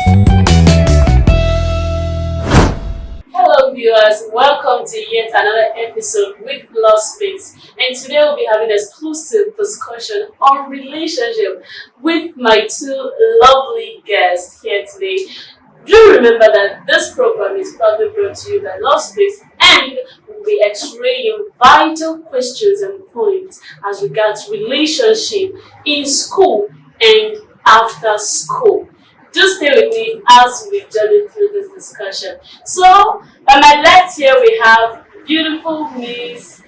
Hello viewers, welcome to yet another episode with Lost Space, and today we'll be having an exclusive discussion on relationship with my two lovely guests here today. Do remember that this program is proudly brought to you by Lost Space, and we'll be x-raying vital questions and points as regards relationship in school and after school. Do stay with me as we journey through this discussion. So, on my left here we have beautiful Miss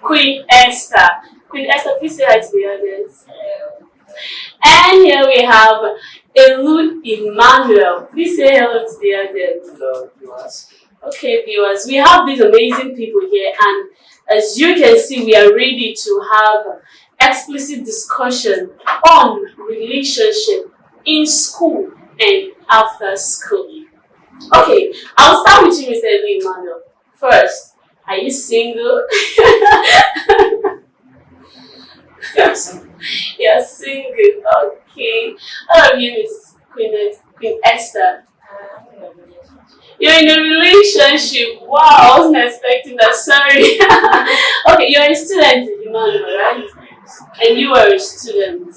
Queen Esther. Queen Esther, please say hi to the audience. And here we have Elu Emmanuel. Please say hello to the audience. Hello, viewers. Okay, viewers, we have these amazing people here, and as you can see, we are ready to have explicit discussion on relationship in school and after school. Okay, I'll start with you, Mr. Elu Emmanuel. First, are you single? You're single, okay. How are you, Miss Queen Esther? You're in a relationship. Wow, I wasn't expecting that. Sorry. Okay, you're a student, Emmanuel, right? And you are a student.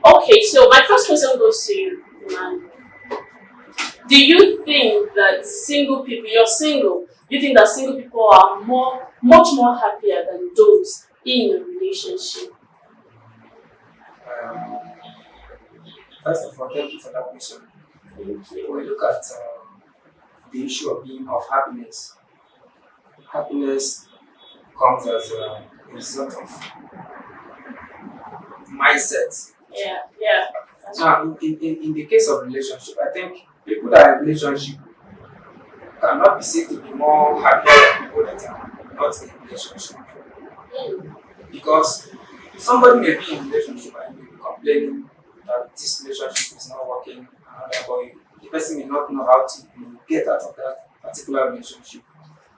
Okay, so my first question goes to you, Emmanuel. Do you think that single people, you're single, do you think that single people are much more happier than those in a relationship? First of all, thank you for that question. When we look at the issue of happiness, happiness comes as a result of mindset. Yeah. Now, in the case of relationship, I think people that are in relationship cannot be said to be more happier than people that are not in relationship. Because somebody may be in relationship and may be complaining that this relationship is not working, and but the person may not know how to get out of that particular relationship.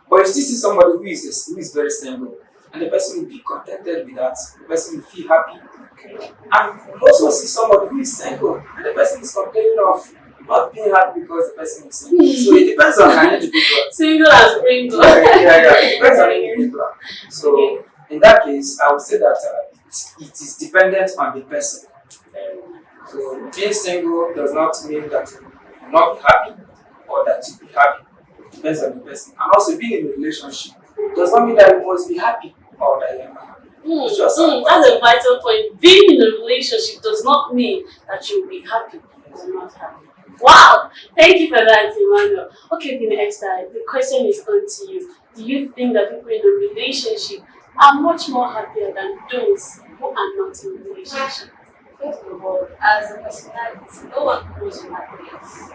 But you still see somebody who is very single, and the person will be contented with that. The person will feel happy. And you also see somebody who is single, and the person is complaining of not being happy because the person is single. So it depends on an individual. Single as single. Yeah. It depends on the individual. So in that case, I would say that it is dependent on the person. So being single does not mean that you will not be happy or that you will be happy. It depends on the person. And also being in a relationship does not mean that you must be happy or that you are not happy. That's a vital point. Being in a relationship does not mean that you'll be happy or not happy. Wow! Thank you for that, Emmanuel. Okay, Queen Esther, the question is on to you. Do you think that people in a relationship are much more happier than those who are not in a relationship? First of all, as a personality, no one grows from happiness.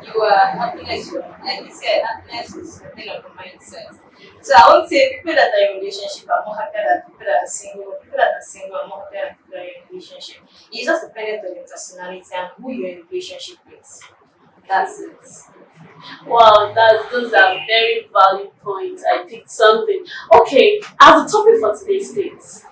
You are happiness, like you said, happiness is a thing of the mindset. So I would say people that are in a relationship are more happier than people that are single. People that are single are more happier than people that are in a relationship. It's just dependent on your personality and who you're in a relationship with. That's it. Wow, those are very valid points. I picked something. Okay, as the topic for today states,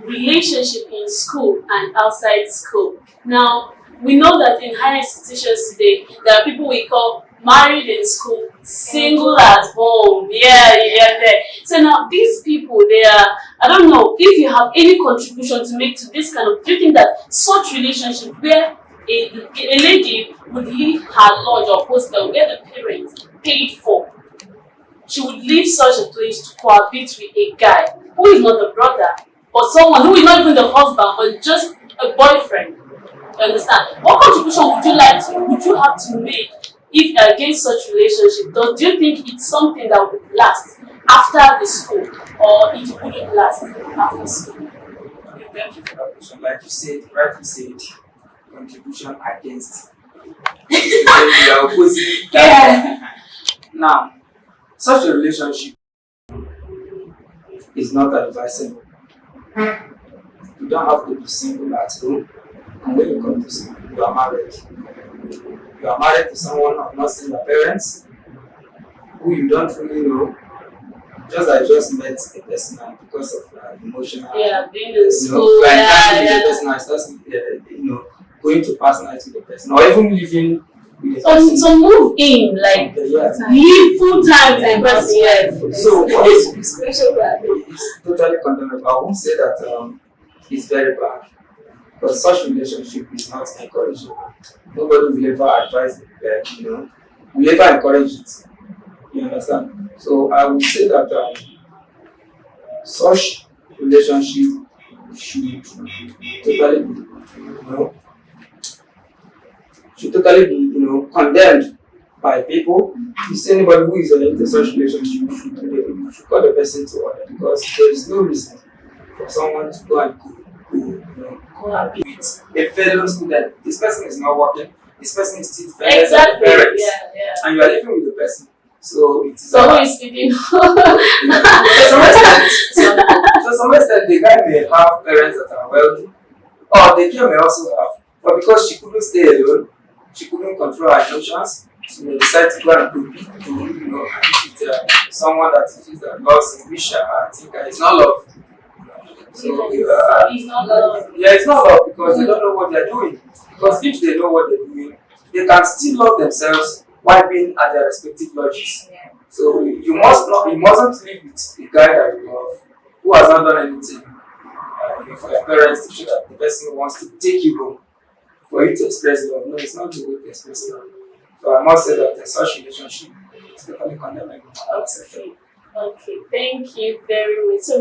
relationship in school and outside school. Now, we know that in higher institutions today, there are people we call married in school, single at home. Yeah. So now these people, they are, I don't know if you have any contribution to make to this kind of, do you think that such relationship where a lady would leave her lodge or hostel where the parents paid for, she would leave such a place to cohabit with a guy who is not the brother, or someone who is not even the husband, but just a boyfriend? You understand? What contribution would you have to make if against such relationship? Do you think it's something that would last after the school, or it wouldn't last after school? Okay, thank you for that question. Like you said, rightly said, contribution against. You are opposing. Yeah. Now, such a relationship is not advisable. You don't have to be single at home, and when you come to school, you are married. You are married to someone who has not seen your parents, who you don't really know, just I just met a person and because of emotional, being in school, the person I start, going going to pass night with the person, or even living with the So, person. so move in, like, Yeah. live full time with the person. Yes. So This discretion grab. it's totally condemnable. I won't say that it's very bad, because such relationship is not encouraged. Nobody will ever advise will ever encourage it. You understand? So I would say that such relationship should totally be, condemned by people. If you see anybody who is into such relationship, you should call the person to order, because there is no reason for someone to go and cohabit with a fellow student. This person is not working. This person is still friends with Exactly. the parents, Yeah. and you are living with the person. So it is. So who is feeding? To some extent, the guy may have parents that are wealthy, or the girl may also have, but because she couldn't stay alone, she couldn't control her emotions. She may decide to go and compete to, with someone that feels that loves and wish her. I think it's not love. So He's not love. yeah, it's not love, because they don't know what they're doing. Because if they know what they're doing, they can still love themselves while being at their respective lodges. So you mustn't live with a guy that you love who has not done anything for your parents to show that the person wants to take you home for you to express love. No, it's not the way to express love. So I must say that such relationship is totally condemnable. Okay, thank you very much. So,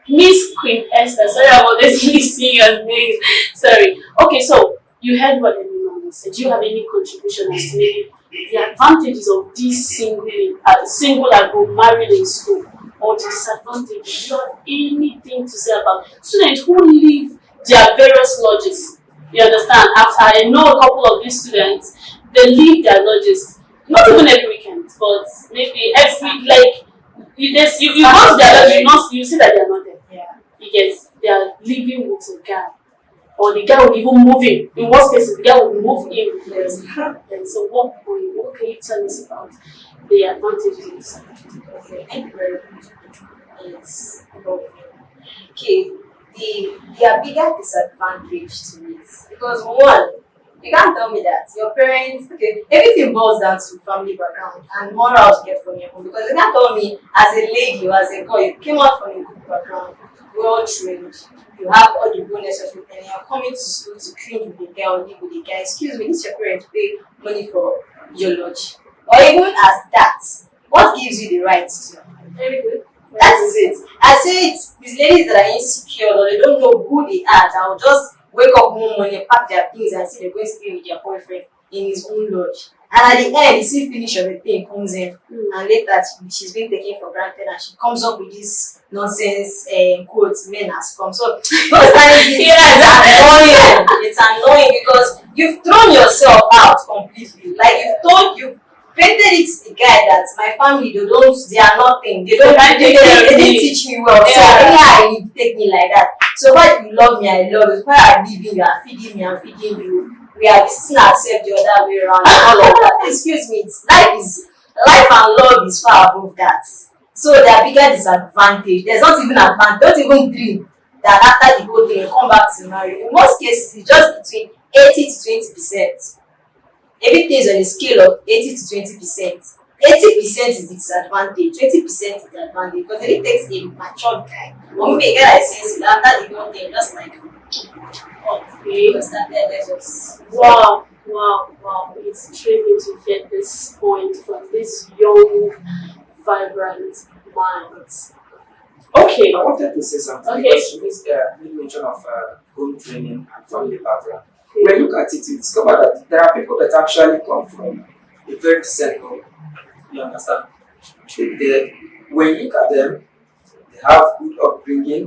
Miss Queen Esther, sorry, I'm always listening your name. Sorry. Okay, so you heard what everyone said. Do you have any contribution as to maybe the advantages of this single and go married in school, or the disadvantages? Do you have anything to say about students who leave their various lodges? You understand? After I know a couple of these students, they leave their lodges, not even every weekend, but maybe every, like, you go to their lodge, you see that they are not there. Yeah. Because they are living with a guy, or the guy will even move in. In most cases, the guy will move in with them. And so, what can you tell us about the advantages and disadvantages? Okay, thank you very much. Yes. Okay, the bigger disadvantage to it, because one, you can't tell me that your parents, okay, everything boils down to family background and morals you get from your home. Because you can't tell me as a lady or as a girl, you came out from a good background, well trained, you have all the bonuses, and you're coming to school to clean with the girl, live with the guy. Excuse me, this your parents pay money for your lodge. Or even as that, what gives you the right to? Very good. That is it. I say it, these ladies that are insecure or they don't know who they are, that will just wake up one morning, pack their things and say they're going to stay with their boyfriend in his own lodge. And at the end, you see finish of the thing comes in, and later she's been taken for granted and she comes up with this nonsense quotes men has come. So it's annoying because you've thrown yourself out completely. Like you've painted it to the guy that my family they are nothing. They didn't teach me well. So anyhow you take me like that. So why you love me, I love you. Why I'm leaving you, I'm feeding me, I'm feeding you. We are still accept the other way around and all of that. Excuse me, life and love is far above that. So there are bigger disadvantage. There's not even advantage, don't even dream that after the whole thing you come back to marry. In most cases it's just between 80 to 20%. Everything is on a scale of 80 to 20%. 80% is the disadvantage, 20% is the advantage. Because it takes a mature guy. Or maybe a guy that says after the whole thing, just like Okay. Wow. It's thrilling to get this point from this young, vibrant mind. Okay. I wanted to say something because you made mention of home training and family background. When you look at it, you discover that there are people that actually come from a very decent home. You understand? When you look at them, they have good upbringing,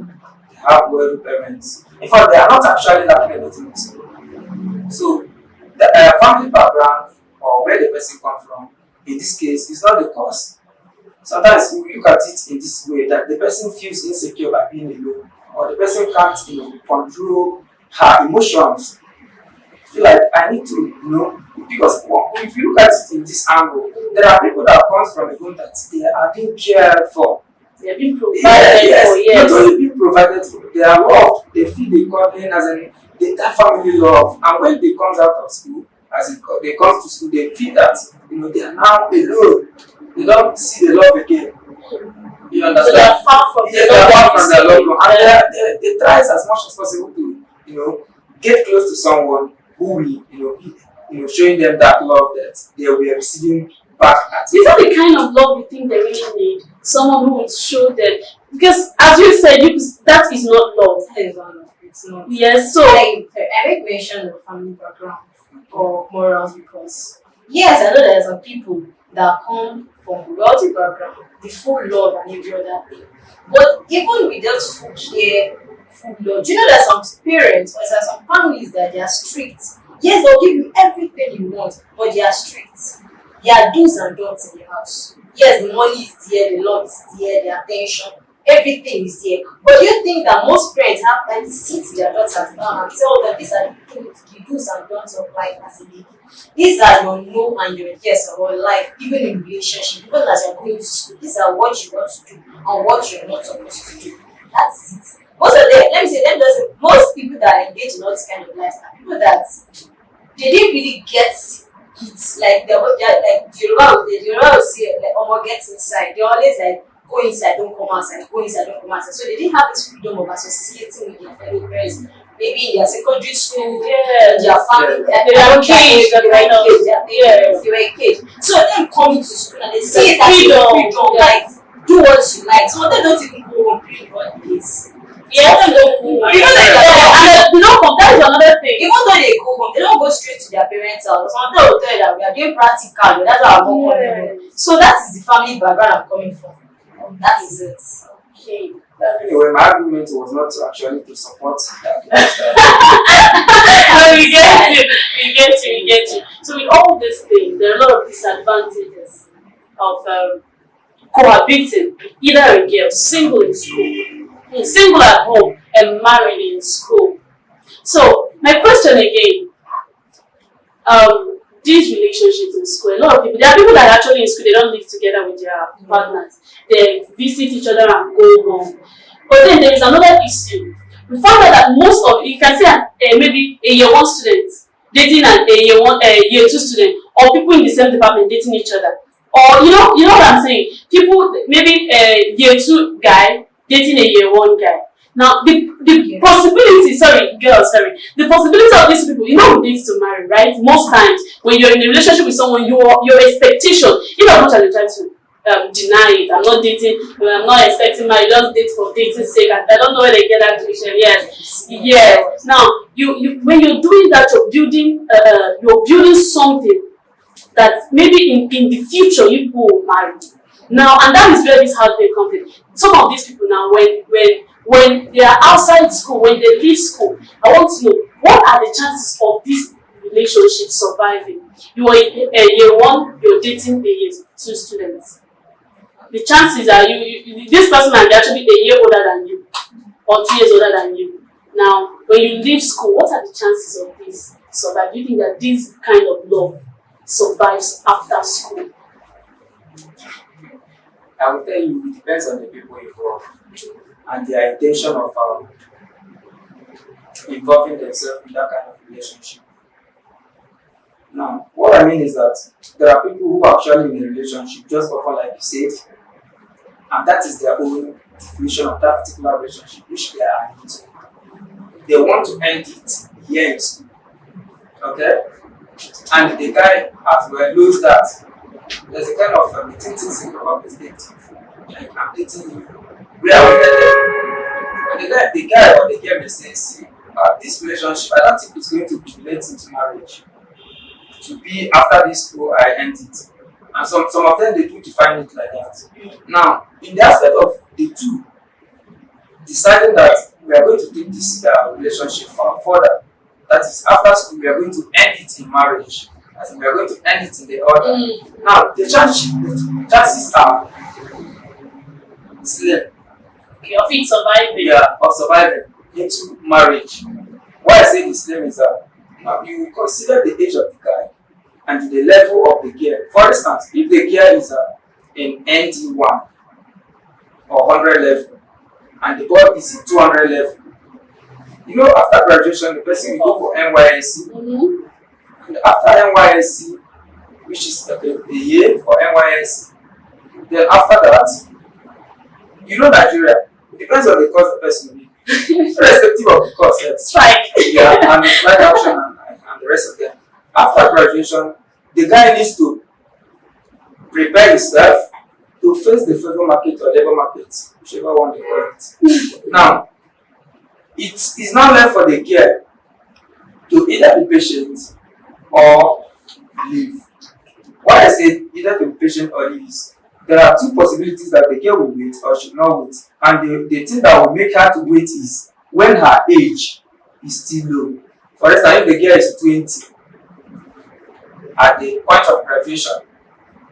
they have wealthy parents. In fact, they are not actually lacking anything in school. So, the family background or where the person comes from, in this case, is not the cause. Sometimes we look at it in this way that the person feels insecure by being alone, or the person can't, control her emotions. Feel like I need to, because if you look at it in this angle, there are people that come from a home that they are being cared for. They are being provided for, yes. Not only being provided for, they are loved, they feel the cuddling, as in that family love. And when they comes out of school, they come to school, they feel that they are now alone. They don't see the love again. You So understand? they are far from Yeah, they are far from their loved one. And they try as much as possible to, get close to someone who will, showing them that love that they will be receiving back at. Is that the kind of love you think they really need? Someone who would show them, because as you said, that is not love. It's not. Yes, so I make mention of family background or morals because yes, I know there are some people that come from wealthy background, the full love and every other thing. But even without full care, full love, do you know there are some parents or there are some families that they are strict. Yes, they'll give you everything you want, but they are strict. There are do's and don'ts in the house. Yes, the money is there, the love is there, the attention, everything is there. But do you think that most parents have time to sit their daughters down and tell them these are the do's and don'ts of life as a lady? These are your no and your yes about life, even in relationship, even as you're going to school. These are what you want to do and what you're not supposed to do. That's it. Most of them, most people that engage in all this kind of life are people that they didn't really get it. Like the Yoruba will say, like, Omo gets inside. They always like, go inside, don't come outside, go inside, don't come outside. So they didn't have this freedom of associating with their fellow friends. Maybe in their secondary school, in their family, they were caged. They were caged. So them coming to school and they see it as freedom, like do what you like. Some of them don't even go home during holidays. yes, Some of them don't go home. and they don't come. That is another thing. Even though they go home, they don't go straight to their parents' house. Some of them will tell you that we are doing practical. That's why I'm not coming home. So that is the family background I'm coming from. That is it. Okay. Anyway, my argument was not actually to support that. We get you. So with all these things, there are a lot of disadvantages of cohabiting, either a girl single in school, single at home, and married in school. So my question again, these relationships in school, a lot of people, there are people that are actually in school, they don't live together with their partners. They visit each other and go home. But then there is another issue. We found out that most of, you can say maybe a year one student dating an year two student, or people in the same department dating each other. Or you know what I'm saying? People, maybe a year two guy dating a year one guy. Now the possibility, the possibility of these people, dates to marry, right? Most times when you're in a relationship with someone, your expectation, even as much as you try to deny it, I'm not dating, I'm not expecting marriage, just date for dating sake. I don't know where they get that cliche. Yes. Now you when you're doing that, you're building something that maybe in the future you will marry. Now, and that is where this heartbreak comes in. Some of these people now, when they are outside school, when they leave school, I want to know, what are the chances of this relationship surviving? You are in year one, you're dating a year two students. The chances are this person might be actually a year older than you, or 2 years older than you. Now, when you leave school, what are the chances of this survive? Do you think that this kind of love survives after school? I will tell you, it depends on the people involved and their intention of involving themselves in that kind of relationship. Now, what I mean is that there are people who are actually in a relationship just for fun, like you said, and that is their own definition of that particular relationship, which they are into. They want to end it here in school. Okay? And the guy as well knows that there's a kind of dating thing about perspective. Like, I'm dating you. Where are we headed? And the guy or the girl may say, see, this relationship, I don't think it's going to relate into marriage. To be after this school, I end it. And some of them, they do define it like that. Now, in the aspect of the two, deciding that we are going to take this relationship further, that is, after school, we are going to end it in marriage. As in, we are going to end it in the order. Now, the chances are slim. Okay, of it surviving. Yeah, of surviving into marriage. Why I say the slim is that now you consider the age of the guy and the level of the gear. For instance, if the gear is in ND1 or 100 level and the boy is in 200 level, You know, after graduation, the person will go for NYSC. Mm-hmm. And after NYSC, which is okay, a year for NYSC, then after that, you know Nigeria, it depends on the course the person will be. Irrespective of the course, yes. Strike. Yeah, and the strike action and the rest of them. After graduation, the guy needs to prepare himself to face the federal market or labor market, whichever one they call it. Now, it is now left for the girl to either be patient or leave. Why I say either to be patient or leave is there are two possibilities that the girl will wait or should not wait. And the thing that will make her to wait is when her age is still low. For instance, if the girl is 20 at the point of graduation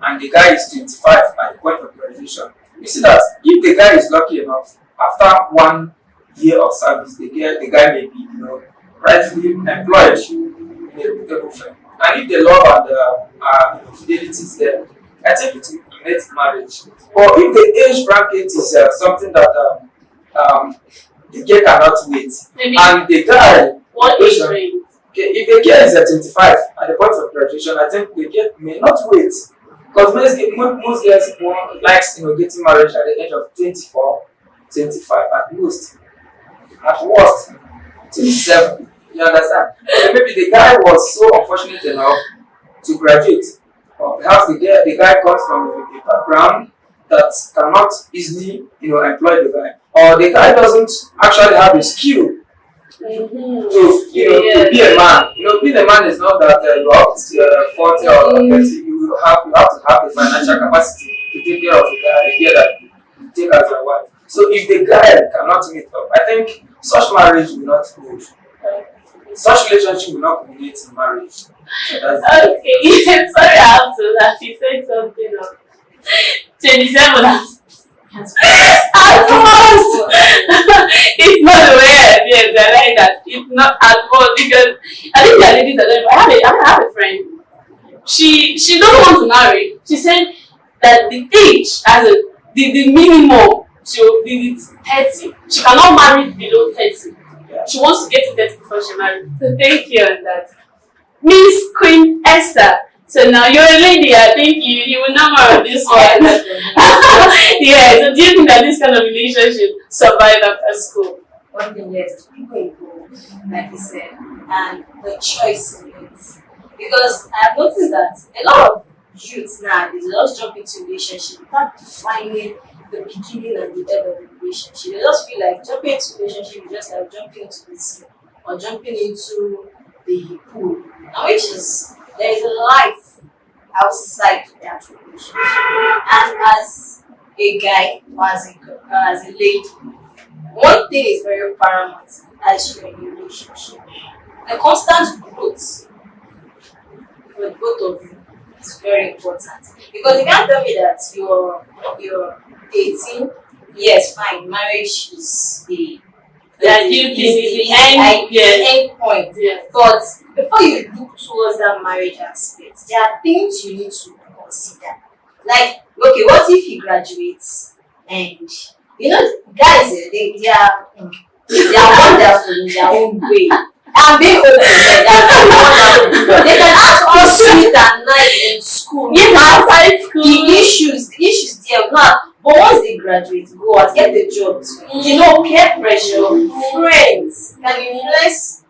and the guy is 25 at the point of graduation, you see that if the guy is lucky enough, after 1 year of service, the guy may be, rightfully employed in a reputable firm. And if the love and fidelity is there, I think it will make marriage. But if the age bracket is something that the girl cannot wait, Maybe and the guy, what age range? okay, if the girl is at 25 at the point of graduation, I think the girl may not wait. Because most girls likes getting married at the age of 24, 25 at most. At worst, 27. You understand? So maybe the guy was so unfortunate enough to graduate. Or perhaps the guy comes from a background that cannot easily employ the guy. Or the guy doesn't actually have the skill Mm-hmm. to be a man. Being a man is not that you have to 40 or 30. You have to have the financial capacity to take care of the girl that you take as your wife. So if the guy cannot meet up, I think such marriage will not hold. Such relationship will not culminate in marriage. So that's Okay, sorry I have to laugh. You said something of 27. Almost! It's not the way I feel. I like that. It's not at all because I think there are ladies that don't. I have a friend. She doesn't want to marry. She said that the age as the minimum she will be 30. She cannot marry below 30. She wants to get to 30 before she marries. So thank you on that. Miss Queen Esther. So now you're a lady, I think you will know more of this one. Yeah, so do you think that this kind of relationship survive after school? One thing, yes, people involved, like you said, and the choice in it. Because I've noticed that a lot of youths now, they just jump into relationship without defining the beginning and the end of the relationship. They just feel like jumping into relationship is just like jumping into the sea or jumping into the pool. Now, which is, there is a life outside that relationship. And as a guy or as a lady, one thing is very paramount as you're in a relationship. The constant growth for both of you is very important. Because you can't tell me that you're 18, yes, fine, marriage is the end point. Yes. But before you look towards that marriage aspect, there are things you need to consider. Like, okay, what if he graduates and guys, they are wonderful in their own way. I'm being open. They can act all sweet and nice in school. Yes, outside school. The issues there now. But once they graduate, go out, get the job. Peer pressure, friends can influence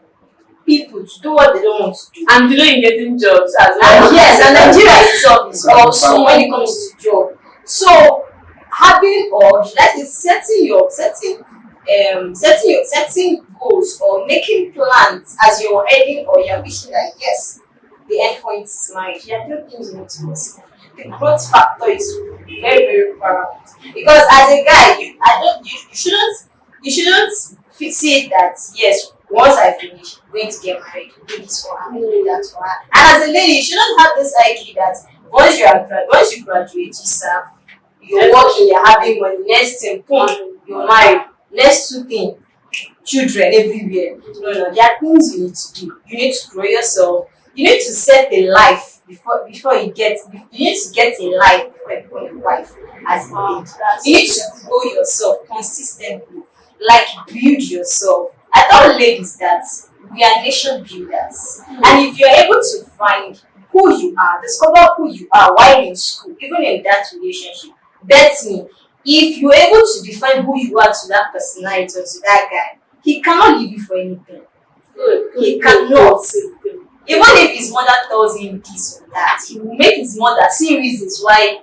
people to do what they don't want to do. And delay in getting jobs as well. And yes, and Nigeria itself is also when it comes to job. So having or like setting goals or making plans as you're heading or you're wishing that yes, the end point is marriage. There are two things you need to consider. The growth factor is very, very paramount. Because as a guy, you shouldn't fixate that yes, once I finish, I'm going to get married, do this for her, do that for her. And as a lady, you shouldn't have this idea that once you graduate, you serve, you're working, you're having money, next thing, boom, you're married. Next two things, children everywhere. No, there are things you need to do. You need to grow yourself. You need to set a life before you get. You need to get a life before you become a wife as a lady. You need to grow yourself consistently, like build yourself. I tell ladies that we are nation builders. And if you're able to find who you are, discover who you are while in school, even in that relationship, bet me, if you're able to define who you are to that personality or to that guy, he cannot leave you for anything. He cannot. Even if his mother tells him this or that, he will make his mother see reasons why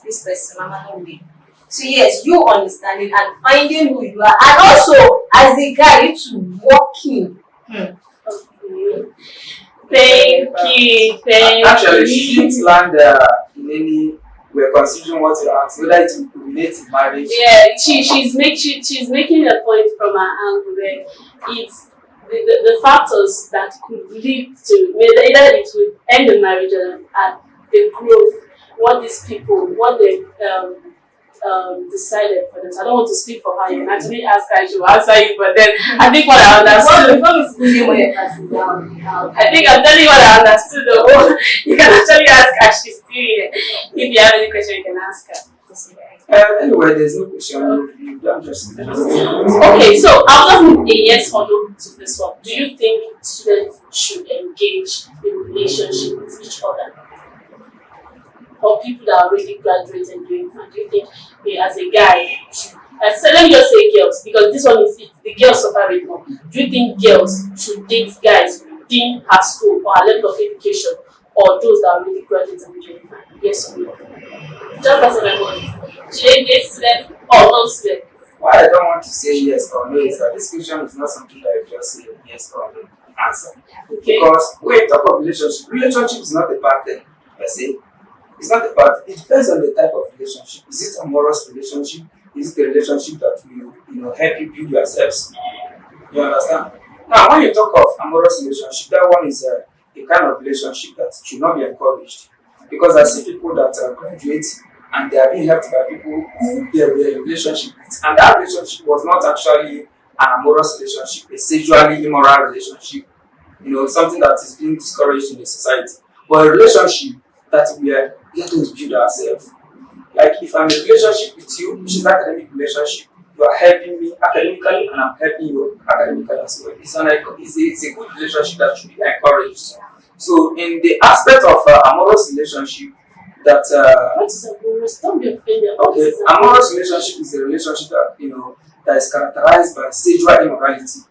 this person, mama, no way. So yes, you understanding and finding who you are, and also as a guy, you to walking. Thank you. Actually, she didn't land in any. We're considering what you asked, whether it will culminate in marriage. Yeah, she's making a point from her angle there. It's the factors that could lead to either it will end the marriage or the growth, what these people, what they decided for them. I don't want to speak for her. You can actually ask her, she will answer you, but then I think what I understood. I think I'm telling you what I understood though. You can actually ask her, she's still here. If you have any question, you can ask her. Anyway, there's no question. You don't just. Okay, so I'll just need a yes or no to this one. Do you think students should engage in relationship with each other? Or people that are already graduated doing that? Do you think, as a guy, so let me just say girls, because this one is the girls suffer it more. Do you think girls should date guys within her school or her level of education, or those that are already graduated and doing that? Yes or no? Just as a point. Should they date students or non-students? Why I don't want to say yes or no is that this question is not something that you just say yes or no answer. Okay. Because when you talk of relationship is not a bad thing per se. It's not a bad thing. It depends on the type of relationship. Is it a amorous relationship? Is it a relationship that will help you build yourselves? You understand? Now, when you talk of amorous relationship, that one is a kind of relationship that should not be encouraged. Because I see people that graduate and they are being helped by people who they were in a relationship with. And that relationship was not actually an amorous relationship, a sexually immoral relationship, something that is being discouraged in the society. But a relationship that we are here to build ourselves. Like if I'm in a relationship with you, which is an academic relationship, you are helping me academically and I'm helping you academically as well. It's a good relationship that should be encouraged. So in the aspect of amorous relationship, that what is amorous? Don't be offended. Okay, amorous relationship is a relationship that that is characterized by sexual immorality.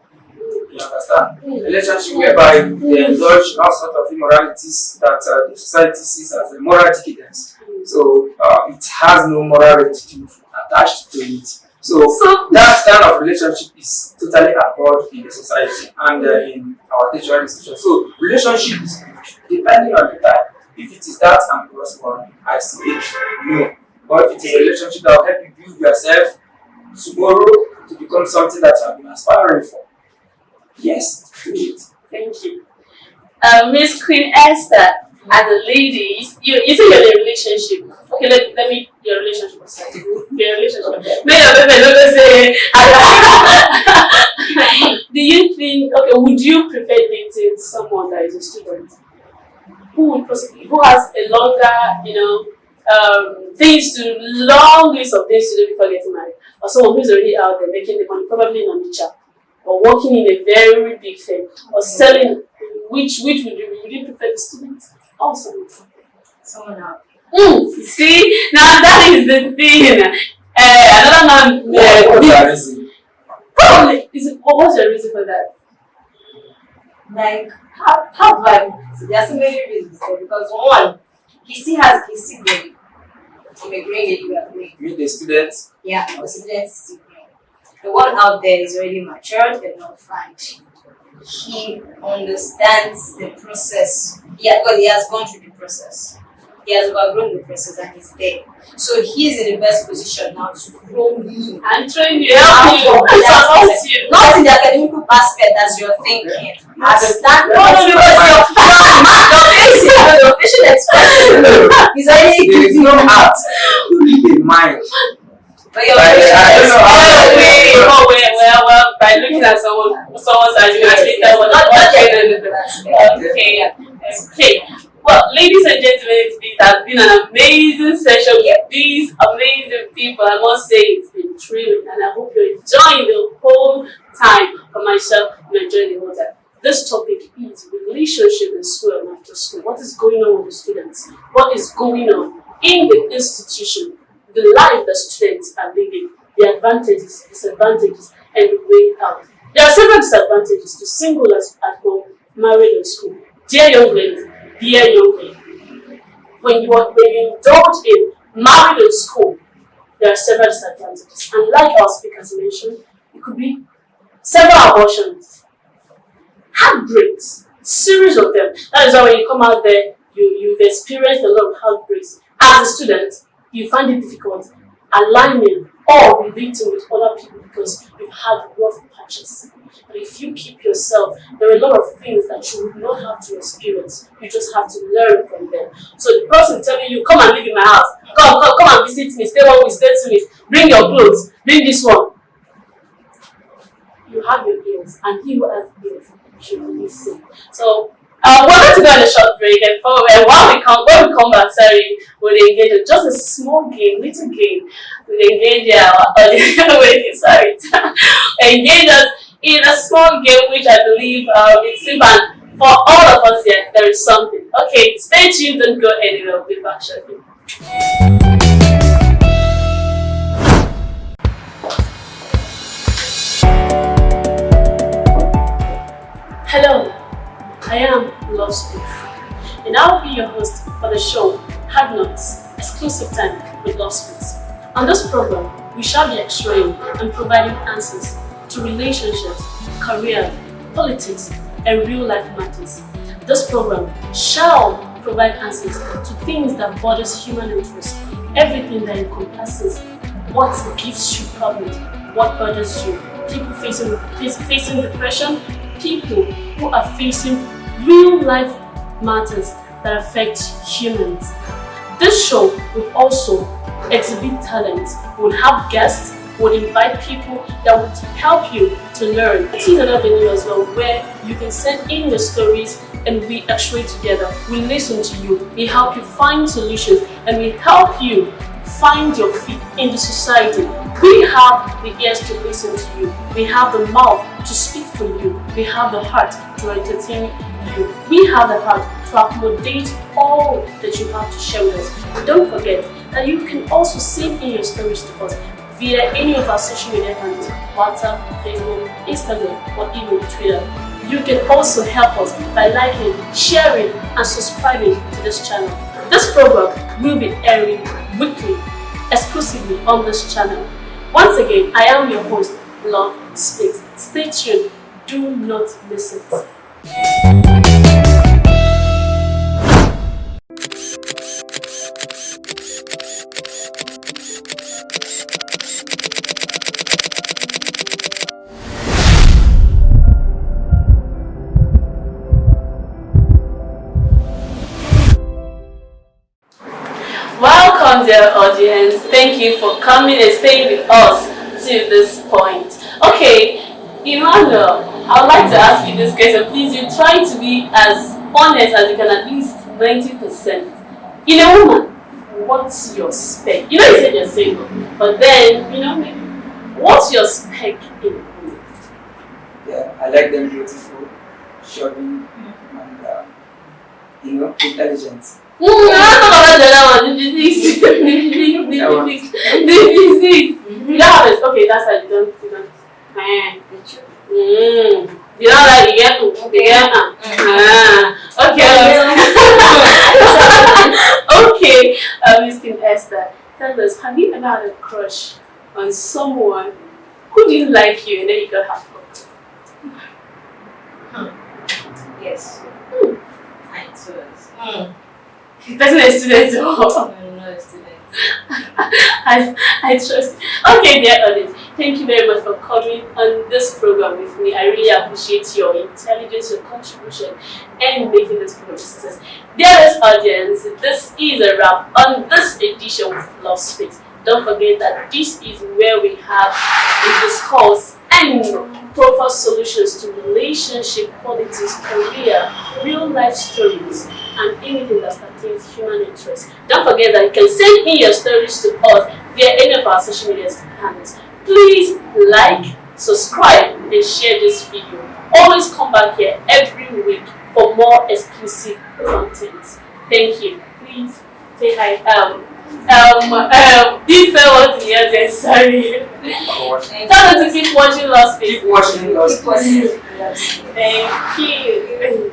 You understand? A relationship whereby they indulge in all sorts of immoralities that the society sees as a moral decadence. So it has no moral rectitude attached to it. So that kind of relationship is totally abhorred in the society and in our tertiary institution. So relationship is depending on the type. If it is that amorous one, I say no. But if it is a relationship that will help you build yourself tomorrow to become something that you have been aspiring for, yes, do it. Thank you. Miss Queen Esther, as a lady, you say you're in a relationship. Okay, let me, your relationship aside. Your relationship. No, don't say, do you think, would you prefer dating someone that is a student? Who has a longer, long list of things to do before getting married? Or someone who's already out there making the money, probably non teacher, or working in a very big firm, or selling, which would you prefer the student? Or someone else. See, now that is the thing. Another man. What's the reason? Probably. What's your reason for that? Like, how do I? There are so many reasons. Because one, he still growing. I'm a grade that you are growing. Meet the students. Yeah, the students still growing. The one out there is already matured and not fine. He understands the process. Yeah, well, he has gone through the process. He has overgrown the process and he's there. So he's in the best position now to grow me and train you, help you, support you. Not in the academic aspect as you're thinking. Understand? No, your facial expression is already there is no heart to read the mind. But your facial expression. Well, by looking at someone's eyes, you actually tell what Okay. Well, ladies and gentlemen, it has been an amazing session with these amazing people. I must say it's been thrilling, and I hope you're enjoying the whole time. For myself, I'm enjoying the whole time. This topic is relationship in school and after school. What is going on with the students? What is going on in the institution? The life that students are living, the advantages, disadvantages, and the way out. There are several disadvantages to single at home, married in school. Dear young ladies, dear young lady, when you indulge in married in school, there are several disadvantages. And like our speakers mentioned, it could be several abortions, heartbreaks, series of them. That is why when you come out there, you've experienced a lot of heartbreaks. As a student, you find it difficult aligning or relating with other people because you've had rough patches. But if you keep yourself, there are a lot of things that you would not have to experience. You just have to learn from them. So the person telling you, come and live in my house, come and visit me, stay 1 week, stay 2 weeks, bring your clothes, bring this one. You have your ears, and he who has ears should listen. So we're going to go on a short break, and when we come back, we'll engage in just a small game, little game. We'll engage our audience. Engage us in a small game, which I believe it's even for all of us here. There is something. Okay, stay tuned. Don't go anywhere. We'll be back shortly. Hello, I am Love Space, and I'll be your host for the show Hard Knocks, Exclusive Time with Love Space. On this program, we shall be exploring and providing answers to relationships, career, politics, and real-life matters. This program shall provide answers to things that bothers human interest, everything that encompasses what gives you problems, what bothers you, people facing depression, people who are facing real-life matters that affect humans. This show would also exhibit talent, would have guests, would invite people that would help you to learn. It is another venue as well where you can send in your stories and we actuate together. We listen to you, we help you find solutions, and we help you find your feet in the society. We have the ears to listen to you. We have the mouth to speak for you. We have the heart to entertain you. We have the heart to accommodate all that you have to share with us. Don't forget that you can also send in your stories to us via any of our social media handles, WhatsApp, Facebook, Instagram, or even Twitter. You can also help us by liking, sharing, and subscribing to this channel. This program will be airing weekly, exclusively on this channel. Once again, I am your host, Love Speaks. Stay tuned. Do not miss it. Welcome, dear audience. Thank you for coming and staying with us to this point. Okay, Emmanuel, I would like to ask you this question. Please, you try to be as honest as you can, at least 90%. In a woman, what's your spec? You know, you said you're single, but then, maybe, what's your spec in a woman? Yeah, I like them beautiful, chubby, and intelligent. I don't know about the physics. The physics. You don't have it. Okay, that's why you don't. You don't like the girl. Okay. Okay, Miss Kim Esther, tell us, have you ever had a crush on someone who didn't like you and then you got her hooked? Yes. I was. The person is a student. I'm not a student. I trust. Okay, dear audience, thank you very much for coming on this program with me. I really appreciate your intelligence, your contribution, and making this program a success. Dearest audience, this is a wrap on this edition of Love Space. Don't forget that this is where we have a discourse and proper solutions to relationship, politics, career, real life stories, and anything that pertains human interest. Don't forget that you can send in your stories to us via any of our social media handles. Please like, subscribe, and share this video. Always come back here every week for more exclusive content. Thank you. Please say hi. This was the other. Sorry. Tell them to keep watching Lost Space. Keep watching Lost Space. Keep watching. Thank you.